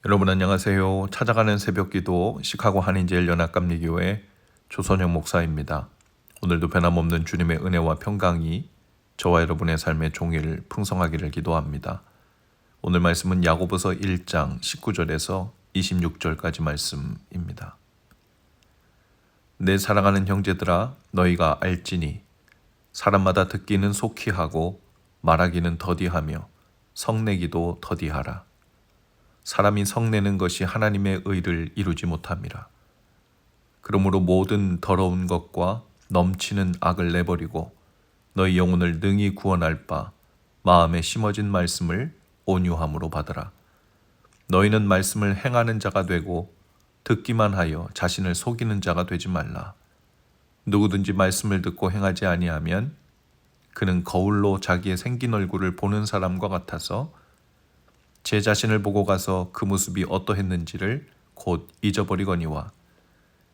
여러분 안녕하세요. 찾아가는 새벽기도 시카고 한인제일 연합감리교회 조선영 목사입니다. 오늘도 변함없는 주님의 은혜와 평강이 저와 여러분의 삶의 종일 풍성하기를 기도합니다. 오늘 말씀은 야고보서 1장 19절에서 26절까지 말씀입니다. 내 사랑하는 형제들아 너희가 알지니 사람마다 듣기는 속히 하고 말하기는 더디하며 성내기도 더디하라. 사람이 성내는 것이 하나님의 의를 이루지 못함이라. 그러므로 모든 더러운 것과 넘치는 악을 내버리고 너희 영혼을 능히 구원할 바 마음에 심어진 말씀을 온유함으로 받으라. 너희는 말씀을 행하는 자가 되고 듣기만 하여 자신을 속이는 자가 되지 말라. 누구든지 말씀을 듣고 행하지 아니하면 그는 거울로 자기의 생긴 얼굴을 보는 사람과 같아서 제 자신을 보고 가서 그 모습이 어떠했는지를 곧 잊어버리거니와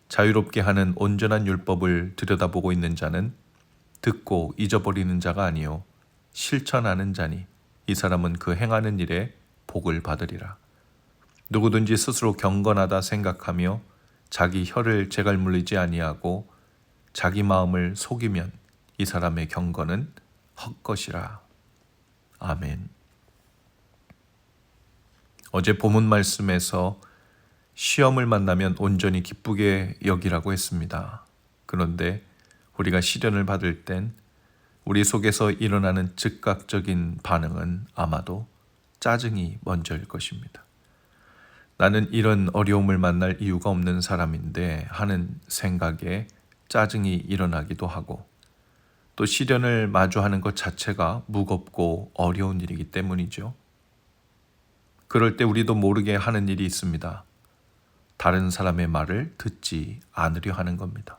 자유롭게 하는 온전한 율법을 들여다보고 있는 자는 듣고 잊어버리는 자가 아니요 실천하는 자니 이 사람은 그 행하는 일에 복을 받으리라. 누구든지 스스로 경건하다 생각하며 자기 혀를 제갈 물리지 아니하고 자기 마음을 속이면 이 사람의 경건은 헛것이라. 아멘. 어제 본문 말씀에서 시험을 만나면 온전히 기쁘게 여기라고 했습니다. 그런데 우리가 시련을 받을 땐 우리 속에서 일어나는 즉각적인 반응은 아마도 짜증이 먼저일 것입니다. 나는 이런 어려움을 만날 이유가 없는 사람인데 하는 생각에 짜증이 일어나기도 하고 또 시련을 마주하는 것 자체가 무겁고 어려운 일이기 때문이죠. 그럴 때 우리도 모르게 하는 일이 있습니다. 다른 사람의 말을 듣지 않으려 하는 겁니다.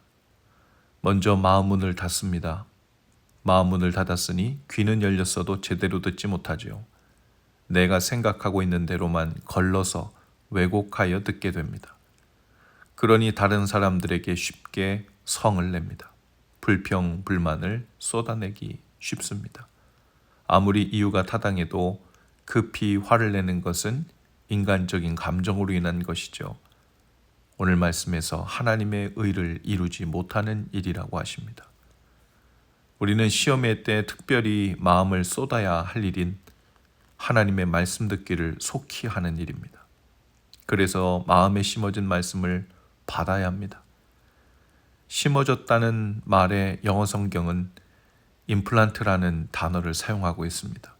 먼저 마음 문을 닫습니다. 마음 문을 닫았으니 귀는 열렸어도 제대로 듣지 못하지요. 내가 생각하고 있는 대로만 걸러서 왜곡하여 듣게 됩니다. 그러니 다른 사람들에게 쉽게 성을 냅니다. 불평, 불만을 쏟아내기 쉽습니다. 아무리 이유가 타당해도 급히 화를 내는 것은 인간적인 감정으로 인한 것이죠. 오늘 말씀에서 하나님의 의를 이루지 못하는 일이라고 하십니다. 우리는 시험의 때 특별히 마음을 쏟아야 할 일인 하나님의 말씀 듣기를 속히 하는 일입니다. 그래서 마음에 심어진 말씀을 받아야 합니다. 심어졌다는 말의 영어 성경은 임플란트라는 단어를 사용하고 있습니다.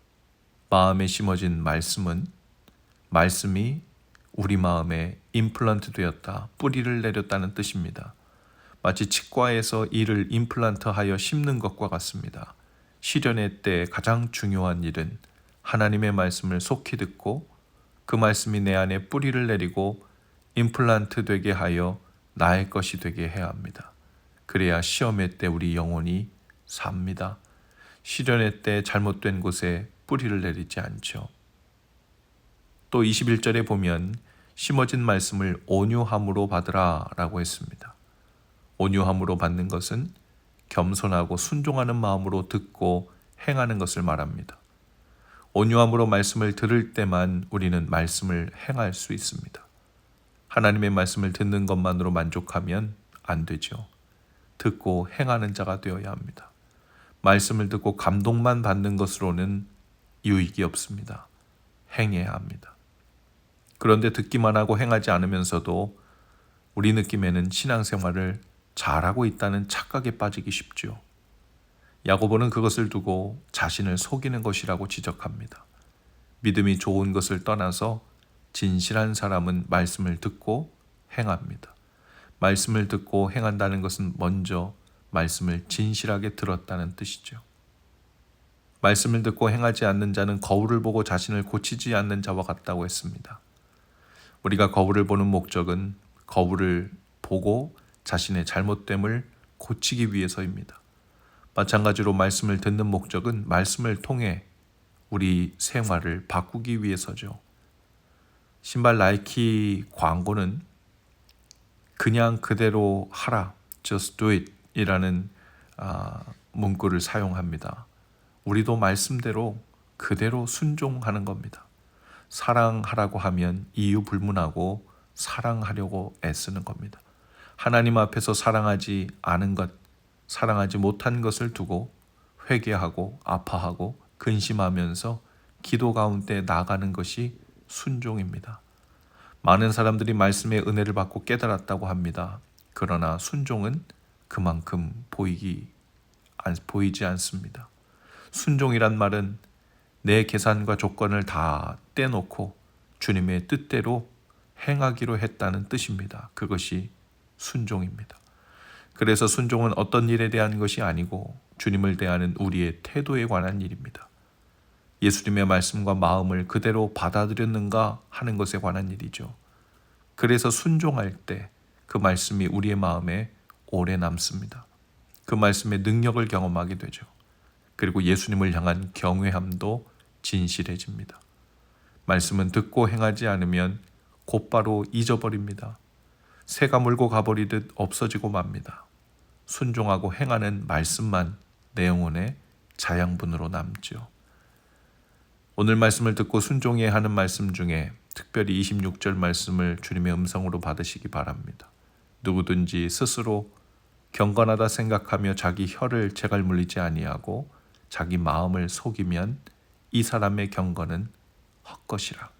마음에 심어진 말씀이 우리 마음에 임플란트 되었다, 뿌리를 내렸다는 뜻입니다. 마치 치과에서 이를 임플란트하여 심는 것과 같습니다. 시련의 때 가장 중요한 일은 하나님의 말씀을 속히 듣고 그 말씀이 내 안에 뿌리를 내리고 임플란트 되게 하여 나의 것이 되게 해야 합니다. 그래야 시험의 때 우리 영혼이 삽니다. 시련의 때 잘못된 곳에 뿌리를 내리지 않죠. 또 21절에 보면 심어진 말씀을 온유함으로 받으라 라고 했습니다. 온유함으로 받는 것은 겸손하고 순종하는 마음으로 듣고 행하는 것을 말합니다. 온유함으로 말씀을 들을 때만 우리는 말씀을 행할 수 있습니다. 하나님의 말씀을 듣는 것만으로 만족하면 안 되죠. 듣고 행하는 자가 되어야 합니다. 말씀을 듣고 감동만 받는 것으로는 유익이 없습니다. 행해야 합니다. 그런데 듣기만 하고 행하지 않으면서도 우리 느낌에는 신앙생활을 잘하고 있다는 착각에 빠지기 쉽죠. 야고보는 그것을 두고 자신을 속이는 것이라고 지적합니다. 믿음이 좋은 것을 떠나서 진실한 사람은 말씀을 듣고 행합니다. 말씀을 듣고 행한다는 것은 먼저 말씀을 진실하게 들었다는 뜻이죠. 말씀을 듣고 행하지 않는 자는 거울을 보고 자신을 고치지 않는 자와 같다고 했습니다. 우리가 거울을 보는 목적은 거울을 보고 자신의 잘못됨을 고치기 위해서입니다. 마찬가지로 말씀을 듣는 목적은 말씀을 통해 우리 생활을 바꾸기 위해서죠. 신발 나이키 광고는 그냥 그대로 하라, just do it 이라는 문구를 사용합니다. 우리도 말씀대로 그대로 순종하는 겁니다. 사랑하라고 하면 이유 불문하고 사랑하려고 애쓰는 겁니다. 하나님 앞에서 사랑하지 않은 것, 사랑하지 못한 것을 두고 회개하고 아파하고 근심하면서 기도 가운데 나가는 것이 순종입니다. 많은 사람들이 말씀의 은혜를 받고 깨달았다고 합니다. 그러나 순종은 그만큼 보이지 않습니다. 순종이란 말은 내 계산과 조건을 다 떼놓고 주님의 뜻대로 행하기로 했다는 뜻입니다. 그것이 순종입니다. 그래서 순종은 어떤 일에 대한 것이 아니고 주님을 대하는 우리의 태도에 관한 일입니다. 예수님의 말씀과 마음을 그대로 받아들였는가 하는 것에 관한 일이죠. 그래서 순종할 때 그 말씀이 우리의 마음에 오래 남습니다. 그 말씀의 능력을 경험하게 되죠. 그리고 예수님을 향한 경외함도 진실해집니다. 말씀은 듣고 행하지 않으면 곧바로 잊어버립니다. 새가 물고 가버리듯 없어지고 맙니다. 순종하고 행하는 말씀만 내 영혼의 자양분으로 남죠. 오늘 말씀을 듣고 순종해야 하는 말씀 중에 특별히 26절 말씀을 주님의 음성으로 받으시기 바랍니다. 누구든지 스스로 경건하다 생각하며 자기 혀를 제갈 물리지 아니하고 자기 마음을 속이면 이 사람의 경건은 헛것이라.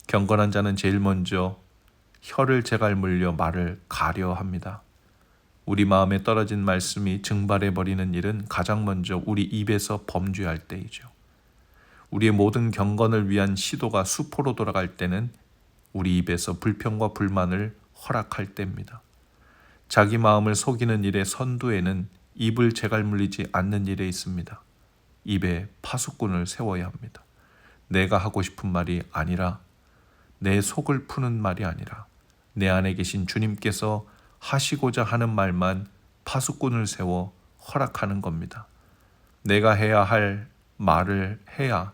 경건한 자는 제일 먼저 혀를 제갈 물려 말을 가려 합니다. 우리 마음에 떨어진 말씀이 증발해 버리는 일은 가장 먼저 우리 입에서 범죄할 때이죠. 우리의 모든 경건을 위한 시도가 수포로 돌아갈 때는 우리 입에서 불평과 불만을 허락할 때입니다. 자기 마음을 속이는 일의 선두에는 입을 제갈 물리지 않는 일에 있습니다. 입에 파수꾼을 세워야 합니다. 내가 하고 싶은 말이 아니라, 내 속을 푸는 말이 아니라 내 안에 계신 주님께서 하시고자 하는 말만 파수꾼을 세워 허락하는 겁니다. 내가 해야 할 말을 해야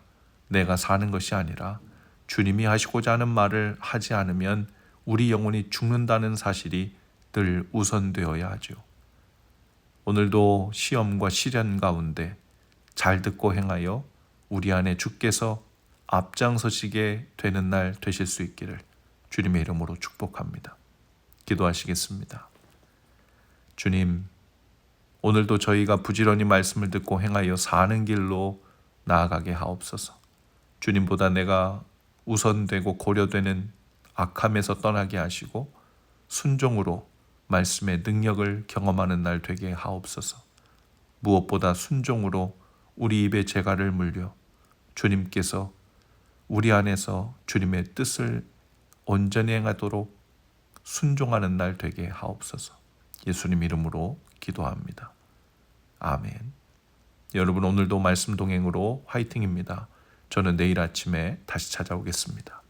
내가 사는 것이 아니라 주님이 하시고자 하는 말을 하지 않으면 우리 영혼이 죽는다는 사실이 늘 우선되어야 하죠. 오늘도 시험과 시련 가운데 잘 듣고 행하여 우리 안에 주께서 앞장서시게 되는 날 되실 수 있기를 주님의 이름으로 축복합니다. 기도하시겠습니다. 주님, 오늘도 저희가 부지런히 말씀을 듣고 행하여 사는 길로 나아가게 하옵소서. 주님보다 내가 우선되고 고려되는 악함에서 떠나게 하시고 순종으로 말씀의 능력을 경험하는 날 되게 하옵소서. 무엇보다 순종으로 우리 입에 재갈을 물려 주님께서 우리 안에서 주님의 뜻을 온전히 행하도록 순종하는 날 되게 하옵소서. 예수님 이름으로 기도합니다. 아멘. 여러분, 오늘도 말씀 동행으로 화이팅입니다. 저는 내일 아침에 다시 찾아오겠습니다.